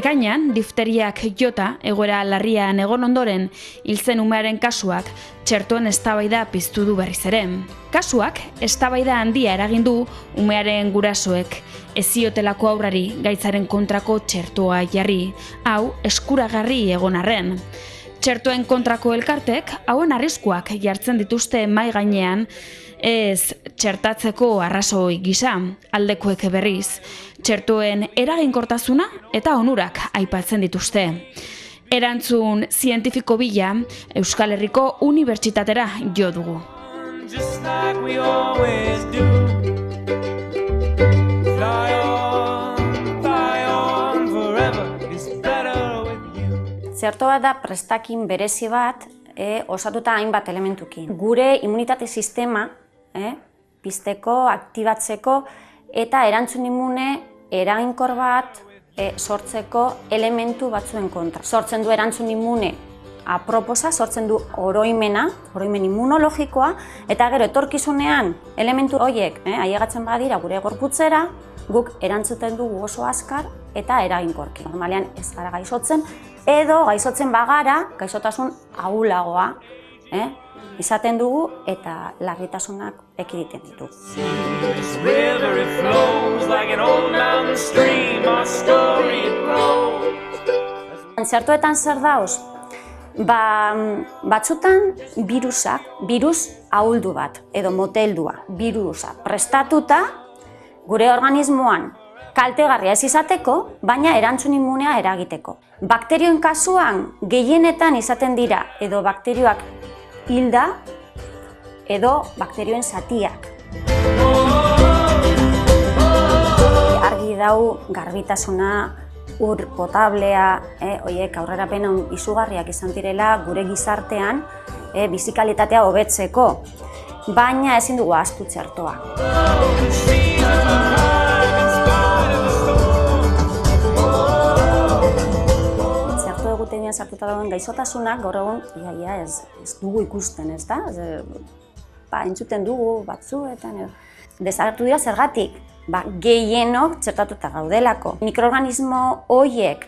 Ekainean, difteriak jota egoera larrian egon ondoren hil zen umearen kasuak txertoen eztabaida piztu du berriz ere. Kasuak eztabaida handia eragin du umearen gurasoek ez ziotelako aurrari gaitzaren kontrako txertoa jarri, hau eskuragarri egon arren. Txertoen kontrako elkartek hauen arriskuak jartzen dituzte mahai gainean, ez txertatzeko arrazoi gisa, aldekoek berriz, txertoen eraginkortasuna eta onurak aipatzen dituzte. Erantzun zientifiko bila Euskal Herriko Unibertsitatera jo dugu. Txertoa da prestakin berezi bat, osatuta hainbat elementukin. Gure immunitate sistema pizteko, aktibatzeko eta erantzun immune eraginkor bat sortzeko elementu batzuen kontra. Sortzen du erantzun immune aproposa, sortzen du oroimena, oroimen immunologikoa, eta gero etorkizunean elementu horiek ailegatzen badira gure gorputzera, guk erantzuten dugu oso azkar eta eraginkorki. Normalean ez gara gaixotzen, edo gaixotzen bagara, gaixotasun ahulagoa izaten dugu eta larritasunak ekiditen ditu. Txertoetan zer dauz? Batzutan virus ahuldu bat, edo moteldua, virusa prestatuta gure organismoan kaltegarria ez izateko, baina erantzun immunea eragiteko. Bakterioen kasuan gehienetan izaten dira edo bakterioak hilda edo bakterioen zatiak. Argi dau garbitasuna, ur potablea, horiek aurrerapen izugarriak izan direla gure gizartean bizikalitatea hobetzeko, baina ezin dugu ahaztu txertoa. Egutegian sartuta dauden gaixotasunak gaur egun ez dugu ikusten, ez da? Entzuten dugu batzuetan. Desagertu dira zergatik? Gehienok txertatuta gaudelako. Mikroorganismo horiek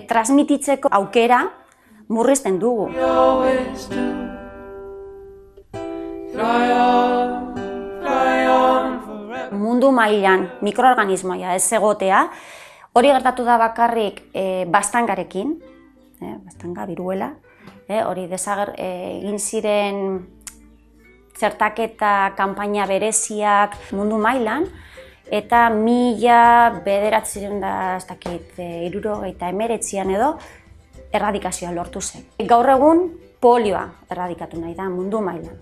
transmititzeko aukera murrizten dugu. Mundu mailan mikroorganismoa ez egotea, hori gertatu da bakarrik baztangarekin, baztanga, viruela, hori egin ziren txertaketa kanpaina bereziak mundu mailan, eta 1979an edo erradikazioa lortu zen. Gaur egun polioa erradikatu nahi da mundu mailan.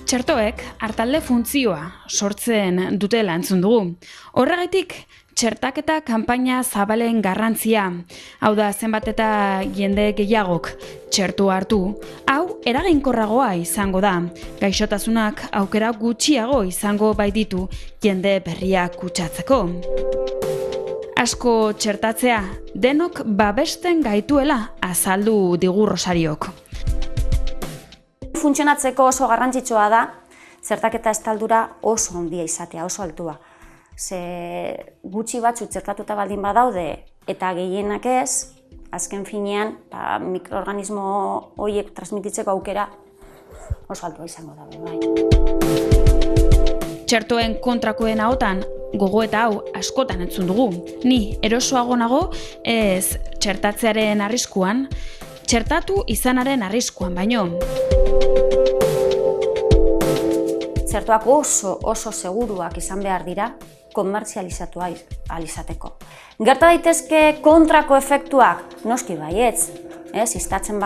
Txertoek hartalde funtzioa sortzen dutela entzun dugu. Horregatik, txertaketa kanpaina zabalen garrantzia, hau da zenbat eta jende gehiagok txertua hartu, hau eraginkorragoa izango da. Gaixotasunak aukera gutxiago izango baititu jende berriak kutsatzeko. Asko txertatzea denok babesten gaituela azaldu digu Rosariok. Funtzionatzeko oso garrantzitsua da txertaketa estaldura oso handia izatea, oso altua. Gutxi batzu txertatuta baldin badaude eta gehienak ez, azken finean mikroorganismo horiek transmititzeko aukera oso altua izango da. Txertoen kontrakoen ahotan gogoeta hau askotan entzun dugu. Ni erosoago nago ez txertatzearen arriskuan, txertatu izanaren arriskuan baino. Txertoak oso seguruak izan behar dira komertzializatu ahal izateko. Gerta daitezke kontrako efektuak, noski baietz, ziztatzen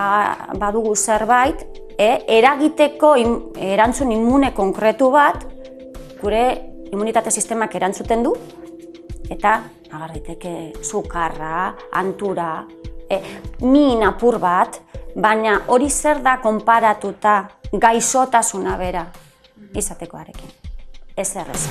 badugu zerbait, eragiteko erantzun immune konkretu bat, gure immunitate sistemak erantzuten du, eta agar daiteke sukarra, antura, min apur bat, baina hori zer da konparatuta gaixotasuna bera izatekoarekin. Ez erreza.